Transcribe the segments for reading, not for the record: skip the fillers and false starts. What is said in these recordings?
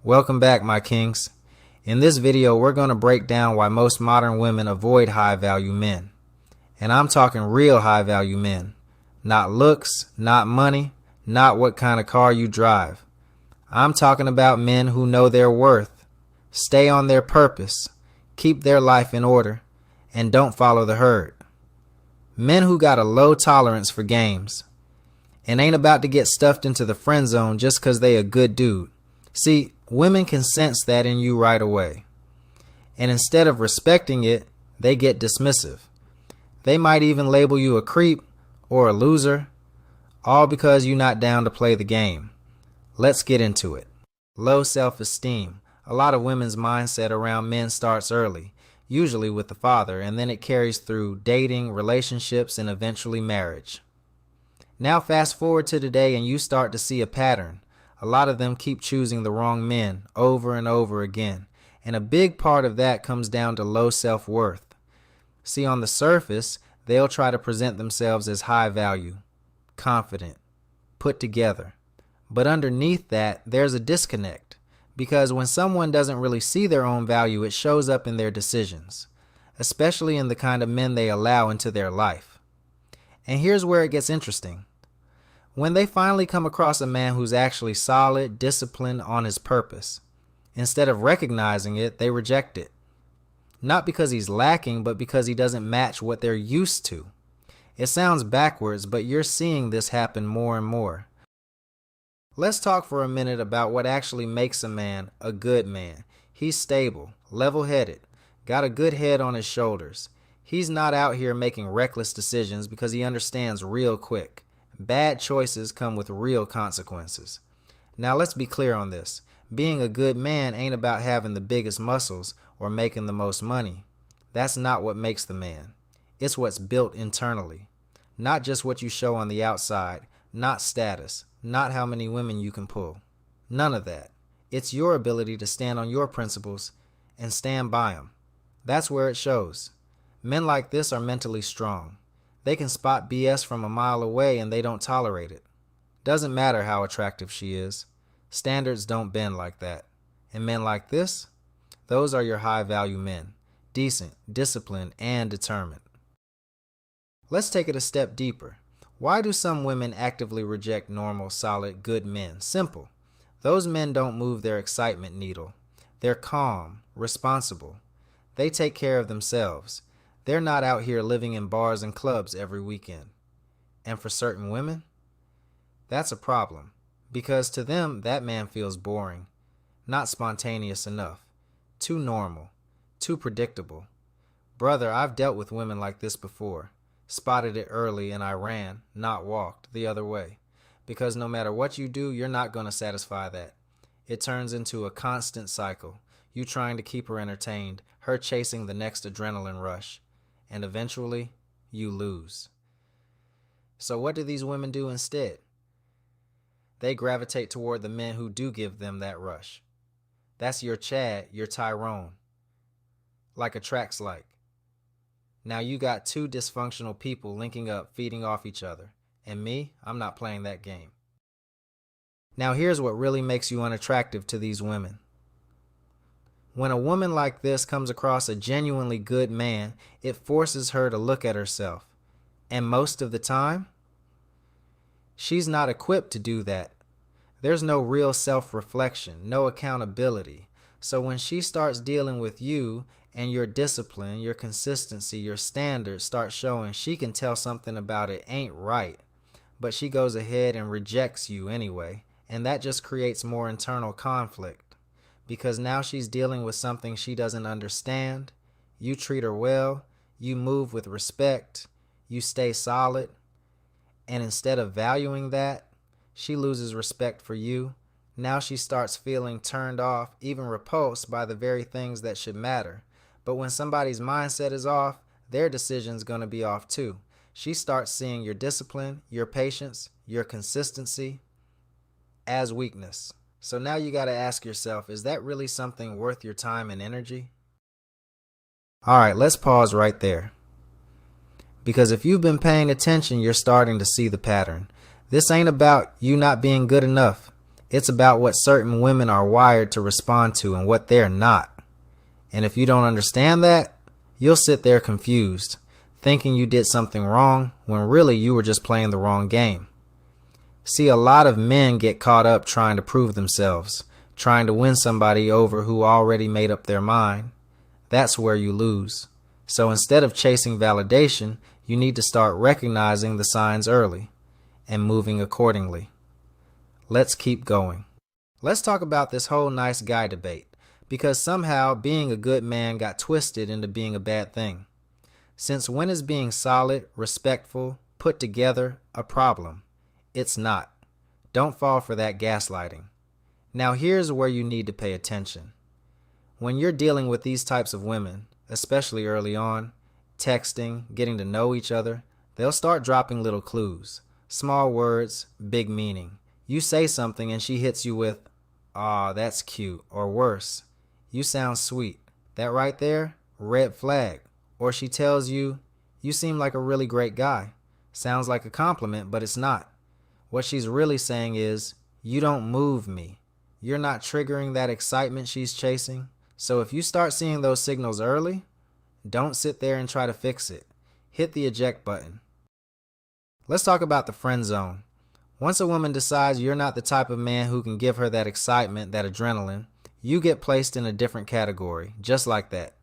Welcome back, my kings. In this video, we're going to break down why most modern women avoid high-value men. And I'm talking real high-value men. Not looks, not money, not what kind of car you drive. I'm talking about men who know their worth, stay on their purpose, keep their life in order, and don't follow the herd. Men who got a low tolerance for games and ain't about to get stuffed into the friend zone just because they a good dude. See, women can sense that in you right away. And instead of respecting it, they get dismissive. They might even label you a creep or a loser, all because you're not down to play the game. Let's get into it. Low self-esteem. A lot of women's mindset around men starts early, usually with the father, and then it carries through dating, relationships, and eventually marriage. Now fast forward to today and you start to see a pattern. A lot of them keep choosing the wrong men over and over again. And a big part of that comes down to low self-worth. See, on the surface, they'll try to present themselves as high value, confident, put together. But underneath that, there's a disconnect. Because when someone doesn't really see their own value, it shows up in their decisions, especially in the kind of men they allow into their life. And here's where it gets interesting. When they finally come across a man who's actually solid, disciplined on his purpose, instead of recognizing it, they reject it. Not because he's lacking, but because he doesn't match what they're used to. It sounds backwards, but you're seeing this happen more and more. Let's talk for a minute about what actually makes a man a good man. He's stable, level-headed, got a good head on his shoulders. He's not out here making reckless decisions because he understands real quick. Bad choices come with real consequences. Now let's be clear on this. Being a good man ain't about having the biggest muscles or making the most money. That's not what makes the man. It's what's built internally. Not just what you show on the outside, not status, not how many women you can pull. None of that. It's your ability to stand on your principles and stand by them. That's where it shows. Men like this are mentally strong. They can spot BS from a mile away and they don't tolerate it. Doesn't matter how attractive she is. Standards don't bend like that. And men like this, those are your high-value men. Decent, disciplined, and determined. Let's take it a step deeper. Why do some women actively reject normal, solid, good men? Simple. Those men don't move their excitement needle. They're calm, responsible. They take care of themselves. They're not out here living in bars and clubs every weekend. And for certain women, that's a problem. Because to them, that man feels boring, not spontaneous enough, too normal, too predictable. Brother, I've dealt with women like this before. Spotted it early and I ran, not walked, the other way. Because no matter what you do, you're not going to satisfy that. It turns into a constant cycle. You trying to keep her entertained, her chasing the next adrenaline rush. And eventually, you lose. So what do these women do instead? They gravitate toward the men who do give them that rush. That's your Chad, your Tyrone. Like attracts like. Now you got two dysfunctional people linking up, feeding off each other. And me, I'm not playing that game. Now here's what really makes you unattractive to these women. When a woman like this comes across a genuinely good man, it forces her to look at herself. And most of the time, she's not equipped to do that. There's no real self-reflection, no accountability. So when she starts dealing with you and your discipline, your consistency, your standards start showing, she can tell something about it ain't right. But she goes ahead and rejects you anyway. And that just creates more internal conflict. Because now she's dealing with something she doesn't understand. You treat her well, you move with respect, you stay solid, and instead of valuing that, she loses respect for you. Now she starts feeling turned off, even repulsed by the very things that should matter. But when somebody's mindset is off, their decision's going to be off too. She starts seeing your discipline, your patience, your consistency as weakness. So now you got to ask yourself, is that really something worth your time and energy? All right, let's pause right there. Because if you've been paying attention, you're starting to see the pattern. This ain't about you not being good enough. It's about what certain women are wired to respond to and what they're not. And if you don't understand that, you'll sit there confused, thinking you did something wrong when really you were just playing the wrong game. See, a lot of men get caught up trying to prove themselves, trying to win somebody over who already made up their mind. That's where you lose. So instead of chasing validation, you need to start recognizing the signs early and moving accordingly. Let's keep going. Let's talk about this whole nice guy debate, because somehow being a good man got twisted into being a bad thing. Since when is being solid, respectful, put together a problem? It's not. Don't fall for that gaslighting. Now here's where you need to pay attention. When you're dealing with these types of women, especially early on, texting, getting to know each other, they'll start dropping little clues. Small words, big meaning. You say something and she hits you with, "Aw, that's cute," or worse, "You sound sweet." That right there, red flag. Or she tells you, "You seem like a really great guy." Sounds like a compliment, but it's not. What she's really saying is, "You don't move me." You're not triggering that excitement she's chasing. So if you start seeing those signals early, don't sit there and try to fix it. Hit the eject button. Let's talk about the friend zone. Once a woman decides you're not the type of man who can give her that excitement, that adrenaline, you get placed in a different category, just like that.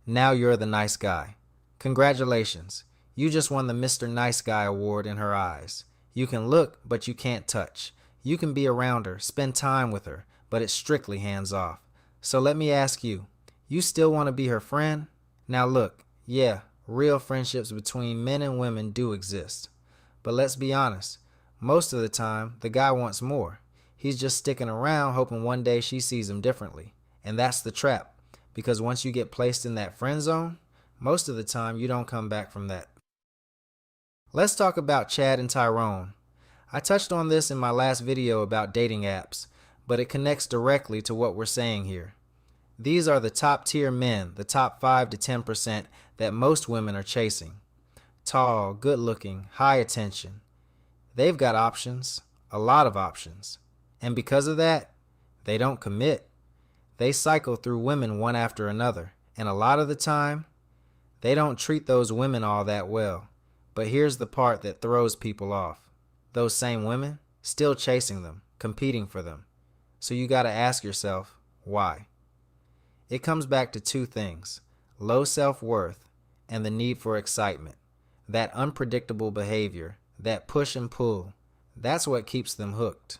Now you're the nice guy. Congratulations. You just won the Mr. Nice Guy award in her eyes. You can look, but you can't touch. You can be around her, spend time with her, but it's strictly hands off. So let me ask you, you still want to be her friend? Now look, yeah, real friendships between men and women do exist. But let's be honest, most of the time, the guy wants more. He's just sticking around hoping one day she sees him differently. And that's the trap, because once you get placed in that friend zone, most of the time you don't come back from that. Let's talk about Chad and Tyrone. I touched on this in my last video about dating apps, but it connects directly to what we're saying here. These are the top tier men, the top 5 to 10% that most women are chasing. Tall, good looking, high attention. They've got options, a lot of options. And because of that, they don't commit. They cycle through women one after another. And a lot of the time, they don't treat those women all that well. But here's the part that throws people off. Those same women still chasing them, competing for them. So you got to ask yourself, why? It comes back to two things: low self-worth and the need for excitement. That unpredictable behavior, that push and pull, that's what keeps them hooked.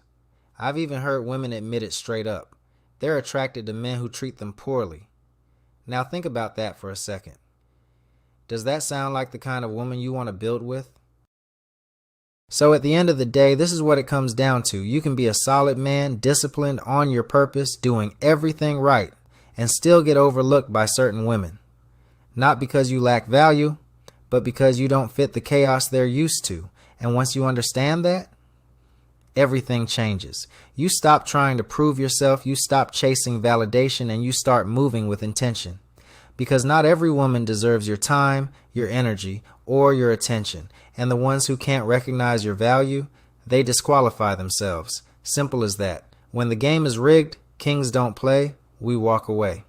I've even heard women admit it straight up. They're attracted to men who treat them poorly. Now think about that for a second. Does that sound like the kind of woman you want to build with? So at the end of the day, this is what it comes down to. You can be a solid man, disciplined, on your purpose, doing everything right, and still get overlooked by certain women. Not because you lack value, but because you don't fit the chaos they're used to. And once you understand that, everything changes. You stop trying to prove yourself, you stop chasing validation, and you start moving with intention. Because not every woman deserves your time, your energy, or your attention. And the ones who can't recognize your value, they disqualify themselves. Simple as that. When the game is rigged, kings don't play, we walk away.